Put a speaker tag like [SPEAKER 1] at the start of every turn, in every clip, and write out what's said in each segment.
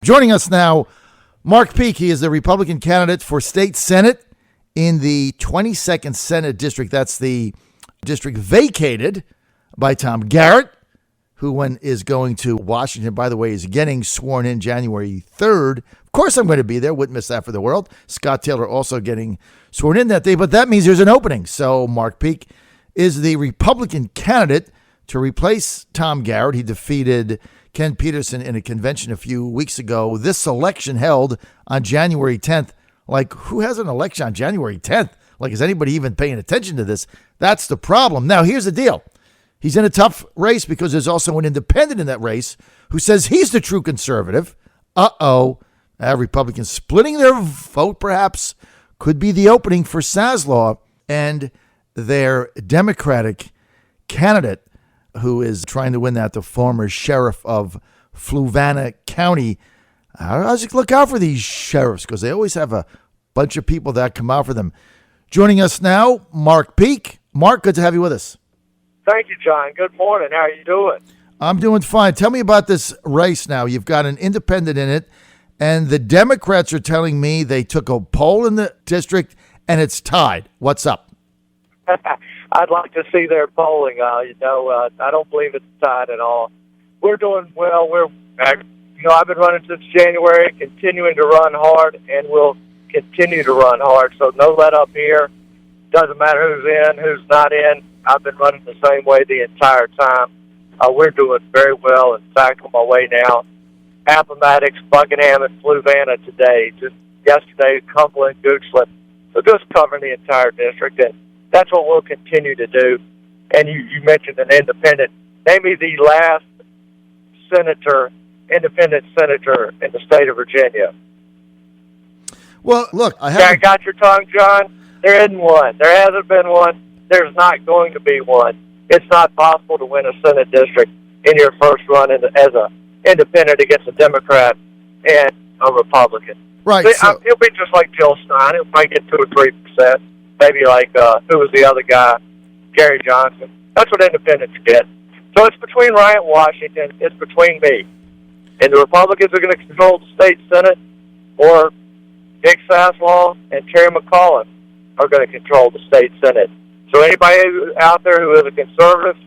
[SPEAKER 1] Joining us now, Mark Peake. He is the Republican candidate for state Senate in the 22nd Senate District. That's the district vacated by Tom Garrett, who is going to Washington. By the way, is getting sworn in January 3rd. Of course, I'm going to be there. Wouldn't miss that for the world. Scott Taylor also getting sworn in that day, but that means there's an opening. So Mark Peake is the Republican candidate to replace Tom Garrett. He defeated Ken Peterson in a convention a few weeks ago. This election held on January 10th. Like, who has an election on January 10th? Like, is anybody even paying attention to this? That's the problem. Now, here's the deal. He's in a tough race because there's also an independent in that race who says he's the true conservative. Republicans splitting their vote perhaps could be the opening for Saslaw and their Democratic candidate who is trying to win that, the former sheriff of Fluvanna County. I just look out for these sheriffs because they always have a bunch of people that come out for them. Joining us now, Mark Peake. Mark, good to have you with us.
[SPEAKER 2] Thank you, John. Good morning. How are you doing?
[SPEAKER 1] I'm doing fine. Tell me about this race now. You've got an independent in it, and the Democrats are telling me they took a poll in the district, and it's tied. What's up?
[SPEAKER 2] I'd like to see their polling. I don't believe it's tied at all. We're doing well. I've been running since January, continuing to run hard, and we'll continue to run hard. So no let up here. Doesn't matter who's in, who's not in. I've been running the same way the entire time. We're doing very well. In fact, on my way now, Appomattox, Buckingham, and Fluvanna today. Just yesterday, Cumberland, Goochland. So just covering the entire district, and that's what we'll continue to do. And you mentioned an independent. Name me the last independent senator in the state of Virginia.
[SPEAKER 1] Well, look,
[SPEAKER 2] I got your tongue, John. There isn't one. There hasn't been one. There's not going to be one. It's not possible to win a Senate district in your first run as an independent against a Democrat and a Republican.
[SPEAKER 1] Right.
[SPEAKER 2] It'll be just like Jill Stein. It might get 2 or 3%. Maybe like, who was the other guy? Gary Johnson. That's what independents get. So it's between Ryan Washington. It's between me. And the Republicans are going to control the state Senate, or Dick Saslaw and Terry McAuliffe are going to control the state Senate. So anybody out there who is a conservative,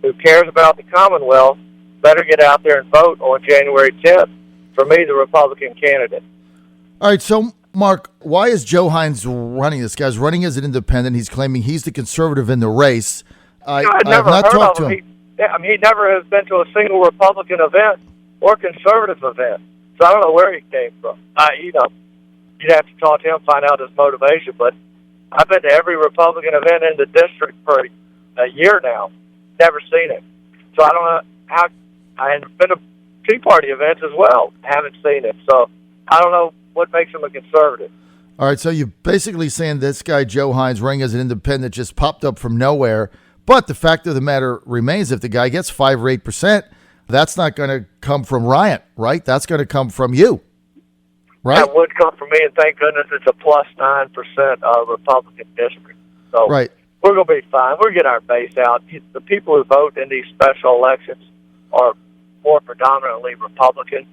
[SPEAKER 2] who cares about the Commonwealth, better get out there and vote on January 10th for me, the Republican candidate.
[SPEAKER 1] All right, so, Mark, why is Joe Hines running? This guy's running as an independent. He's claiming he's the conservative in the race.
[SPEAKER 2] I've never heard of him. He never has been to a single Republican event or conservative event. So I don't know where he came from. You'd have to talk to him, find out his motivation, but I've been to every Republican event in the district for a year now. Never seen it. So I don't know how. I've been to Tea Party events as well. Haven't seen it. So I don't know what makes him a conservative.
[SPEAKER 1] All right, so you're basically saying this guy, Joe Hines, running as an independent, just popped up from nowhere. But the fact of the matter remains, if the guy gets 5 or 8%, that's not going to come from Ryan, right? That's going to come from you. Right.
[SPEAKER 2] That would come from me, and thank goodness it's a plus 9% Republican district. So
[SPEAKER 1] right.
[SPEAKER 2] We're going to be fine. We'll get our base out. The people who vote in these special elections are more predominantly Republican.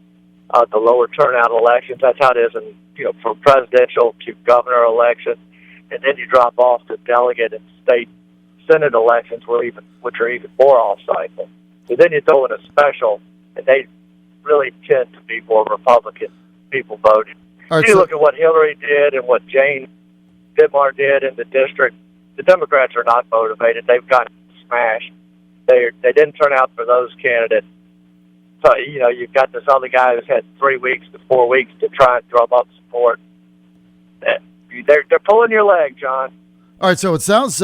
[SPEAKER 2] The lower turnout elections, that's how it is from presidential to governor elections, and then you drop off to delegate and state Senate elections, which are even more off-cycle. So then you throw in a special, and they really tend to be more Republican people voting. Right, you look at what Hillary did and what Jane Dittmar did in the district. The Democrats are not motivated. They've gotten smashed. They didn't turn out for those candidates. So, you've got this other guy who's had 3 weeks to 4 weeks to try and drum up support. They're pulling your leg, John.
[SPEAKER 1] All right, so it sounds,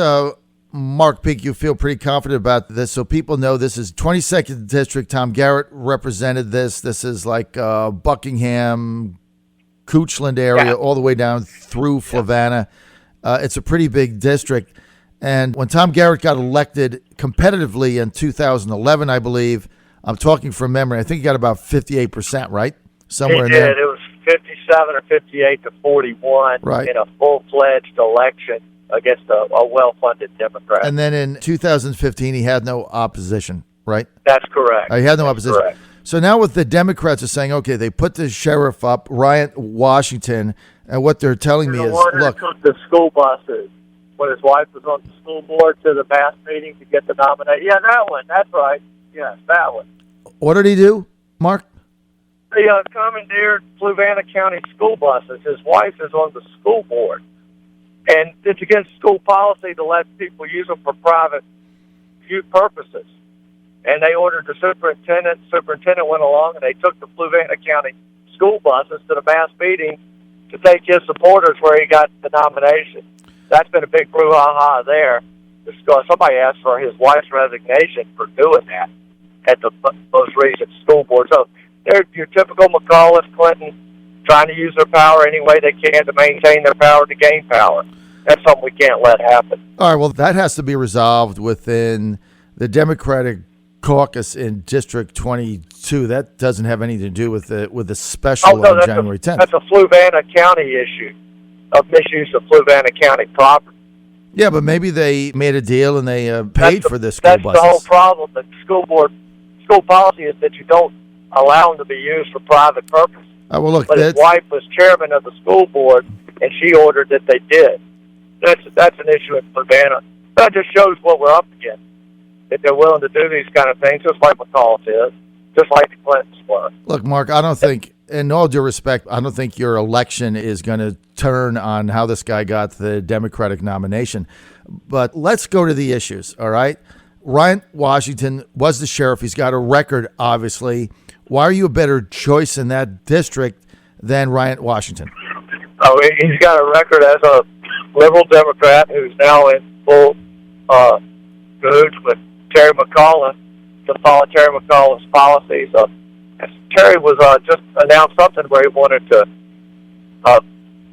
[SPEAKER 1] Mark Peake, you feel pretty confident about this. So people know this is 22nd District. Tom Garrett represented this. This is like Buckingham, Goochland area, all the way down through Fluvanna. It's a pretty big district. And when Tom Garrett got elected competitively in 2011, I believe, I'm talking from memory, I think he got about 58%, right? Somewhere in there.
[SPEAKER 2] It was 57 or 58 to 41 in a full-fledged election against a well-funded Democrat.
[SPEAKER 1] And then in 2015, he had no opposition, right?
[SPEAKER 2] That's correct.
[SPEAKER 1] He had no opposition.
[SPEAKER 2] Correct.
[SPEAKER 1] So now what the Democrats are saying, okay, they put the sheriff up, Ryan Washington, and what they're telling me is, look,
[SPEAKER 2] took the school buses when his wife was on the school board to the mass meeting to get the nomination. Yeah, that one. That's right. Yes, that one.
[SPEAKER 1] what did he do, Mark?
[SPEAKER 2] He commandeered Fluvanna County school buses. His wife is on the school board. And it's against school policy to let people use them for private purposes. And they ordered the superintendent. Superintendent went along, and they took the Fluvanna County school buses to the mass meeting to take his supporters where he got the nomination. That's been a big brouhaha there. Somebody asked for his wife's resignation for doing that at the most recent school board. So they're your typical McAuliffe, Clinton, trying to use their power any way they can to maintain their power, to gain power. That's something we can't let happen.
[SPEAKER 1] All right, well, that has to be resolved within the Democratic caucus in District 22. That doesn't have anything to do with the special on January 10th.
[SPEAKER 2] That's a Fluvanna County issue of misuse of Fluvanna County property.
[SPEAKER 1] Yeah, but maybe they made a deal and they paid for this school buses.
[SPEAKER 2] That's the whole problem. The school policy is that you don't allow them to be used for private purposes.
[SPEAKER 1] Well, look,
[SPEAKER 2] but his wife was chairman of the school board, and she ordered that they did. That's an issue in Fluvanna. That just shows what we're up against, that they're willing to do these kind of things, just like McAuliffe is, just like the Clintons were.
[SPEAKER 1] Look, Mark, I don't think, in all due respect, I don't think your election is going to turn on how this guy got the Democratic nomination. But let's go to the issues, all right? Ryan Washington was the sheriff. He's got a record, obviously. Why are you a better choice in that district than Ryan Washington?
[SPEAKER 2] Oh, he's got a record as a liberal Democrat who's now in full cahoots with Terry McAuliffe to follow Terry McAuliffe's policies. Terry was just announced something where he wanted to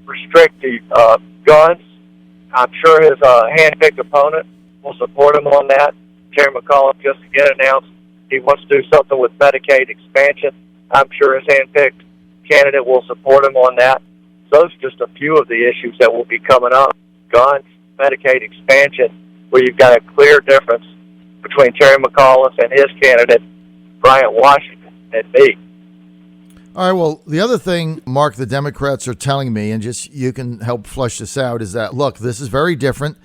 [SPEAKER 2] restrict the guns. I'm sure his hand-picked opponent will support him on that. Terry McAuliffe just again announced he wants to do something with Medicaid expansion. I'm sure his hand-picked candidate will support him on that. Those are just a few of the issues that will be coming up. Guns, Medicaid expansion, where you've got a clear difference between Terry McAuliffe and his candidate, Bryant Washington, and me.
[SPEAKER 1] All right, well, the other thing, Mark, the Democrats are telling me, and just you can help flush this out, is that, look, this is very different,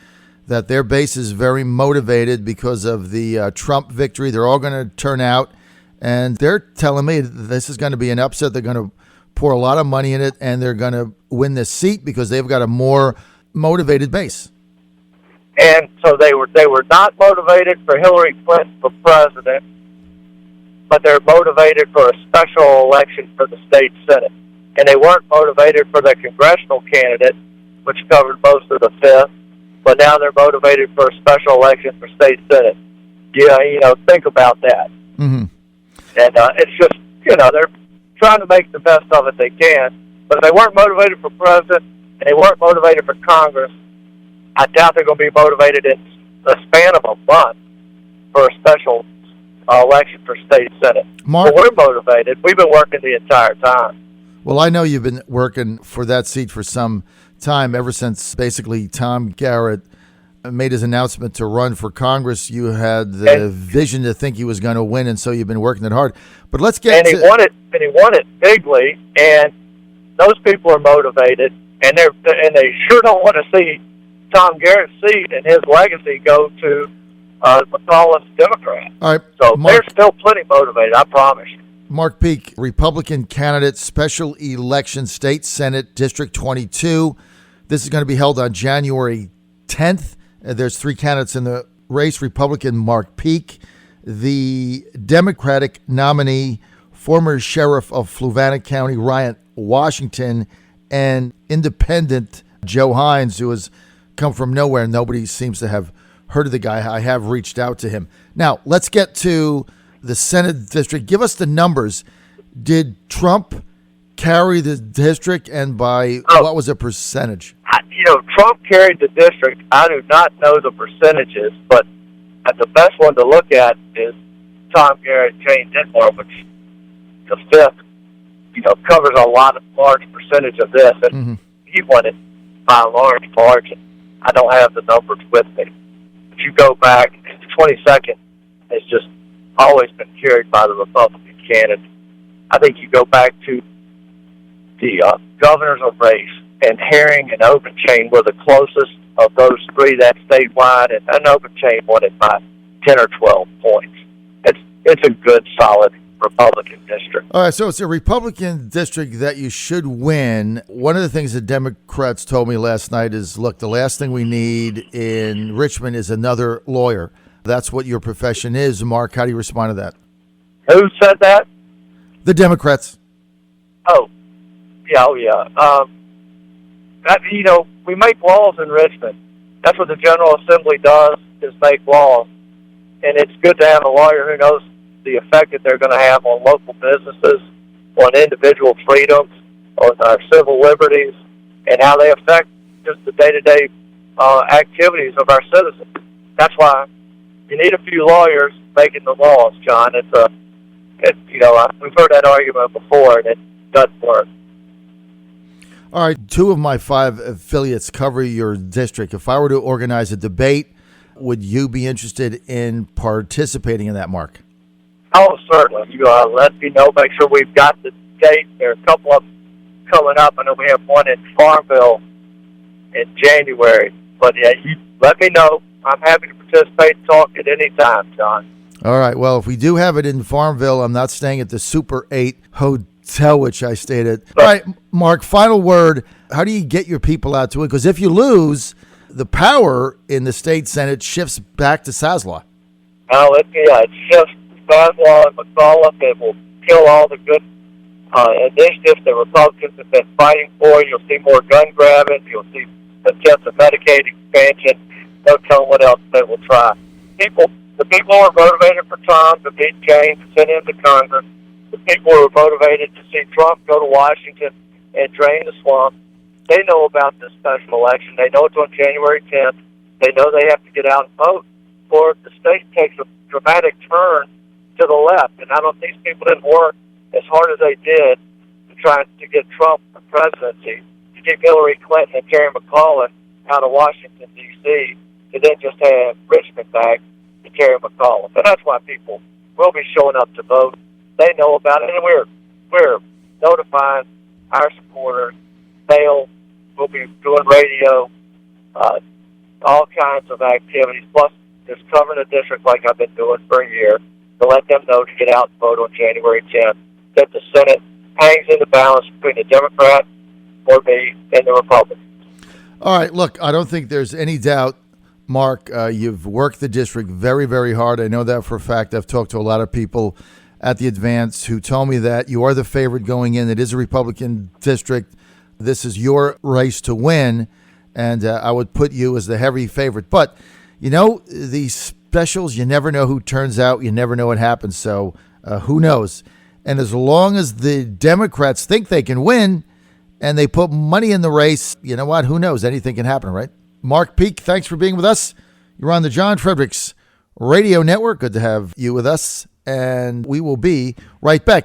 [SPEAKER 1] that their base is very motivated because of the Trump victory. They're all going to turn out, and they're telling me this is going to be an upset. They're going to pour a lot of money in it, and they're going to win this seat because they've got a more motivated base.
[SPEAKER 2] And so they were not motivated for Hillary Clinton for president, but they're motivated for a special election for the state Senate. And they weren't motivated for their congressional candidate, which covered most of the 5th, but now they're motivated for a special election for state Senate. Yeah, think about that.
[SPEAKER 1] Mm-hmm.
[SPEAKER 2] And it's just, they're trying to make the best of it they can. But if they weren't motivated for president and they weren't motivated for Congress, I doubt they're going to be motivated in the span of a month for a special election for state Senate.
[SPEAKER 1] Mark,
[SPEAKER 2] but we're motivated. We've been working the entire time.
[SPEAKER 1] Well, I know you've been working for that seat for some time, ever since basically Tom Garrett made his announcement to run for Congress. You had the vision to think he was going to win, and so you've been working it hard. But let's get
[SPEAKER 2] he won it bigly, and those people are motivated, and they sure don't want to see Tom Garrett's seat and his legacy go to McAuliffe's Democrat.
[SPEAKER 1] All right,
[SPEAKER 2] so
[SPEAKER 1] Mark,
[SPEAKER 2] they're still plenty motivated, I promise you.
[SPEAKER 1] Mark Peake, Republican candidate, special election, State Senate, District 22. This is going to be held on January 10th. There's 3 candidates in the race. Republican Mark Peake, the Democratic nominee, former sheriff of Fluvanna County, Ryan Washington, and independent Joe Hines, who has come from nowhere. Nobody seems to have heard of the guy. I have reached out to him. Now, let's get to the Senate district. Give us the numbers. Did Trump carry the district, and by what was the percentage?
[SPEAKER 2] Trump carried the district. I do not know the percentages, but the best one to look at is Tom Garrett, Jane Ditmar, which the 5th, covers a large percentage of this, and he won it by a large margin. I don't have the numbers with me. But you go back, the 22nd is just always been carried by the Republican candidate. I think you go back to the governor's race, and Herring and Openchain were the closest of those three that statewide, and Openchain won it by 10 or 12 points. It's a good, solid Republican district.
[SPEAKER 1] All right, so it's a Republican district that you should win. One of the things the Democrats told me last night is, look, the last thing we need in Richmond is another lawyer. That's what your profession is. Mark, how do you respond to that?
[SPEAKER 2] Who said that?
[SPEAKER 1] The Democrats.
[SPEAKER 2] Oh, yeah. We make laws in Richmond. That's what the General Assembly does, is make laws. And it's good to have a lawyer who knows the effect that they're going to have on local businesses, on individual freedoms, on our civil liberties, and how they affect just the day-to-day activities of our citizens. That's why you need a few lawyers making the laws, John. We've heard that argument before, and it doesn't work.
[SPEAKER 1] All right, 2 of my 5 affiliates cover your district. If I were to organize a debate, would you be interested in participating in that, Mark?
[SPEAKER 2] Oh, certainly. You let me know. Make sure we've got the date. There are a couple of them coming up. I know we have one in Farmville in January. But, yeah, you let me know. I'm happy to participate and talk at any time, John.
[SPEAKER 1] All right. Well, if we do have it in Farmville, I'm not staying at the Super 8 Hotel, which I stayed at. All right, Mark, final word. How do you get your people out to it? Because if you lose, the power in the state Senate shifts back to Saslaw.
[SPEAKER 2] It shifts Saslaw and McAuliffe. It will kill all the good initiatives the Republicans have been fighting for. You'll see more gun grabbing. You'll see attempts at Medicaid expansion. No telling what else they will try. The people who are motivated for Tom to beat James and send him to Congress. The people who are motivated to see Trump go to Washington and drain the swamp. They know about this special election. They know it's on January 10th. They know they have to get out and vote, or the state takes a dramatic turn to the left. And these people didn't work as hard as they did to try to get Trump the presidency, to get Hillary Clinton and Terry McAuliffe out of Washington, D.C., to then just have Richmond back to Terry McAuliffe. And that's why people will be showing up to vote. They know about it, and we're notifying our supporters. We'll be doing radio, all kinds of activities, plus just covering the district like I've been doing for a year, to let them know to get out and vote on January 10th, that the Senate hangs in the balance between the Democrats, or me, and the Republicans.
[SPEAKER 1] All right, look, I don't think there's any doubt, Mark, you've worked the district very, very hard. I know that for a fact. I've talked to a lot of people at the Advance who told me that you are the favorite going in. It is a Republican district. This is your race to win, and I would put you as the heavy favorite. But, these specials, you never know who turns out. You never know what happens. So who knows? And as long as the Democrats think they can win and they put money in the race, you know what? Who knows? Anything can happen, right? Mark Peake, thanks for being with us. You're on the John Fredericks Radio Network. Good to have you with us. And we will be right back.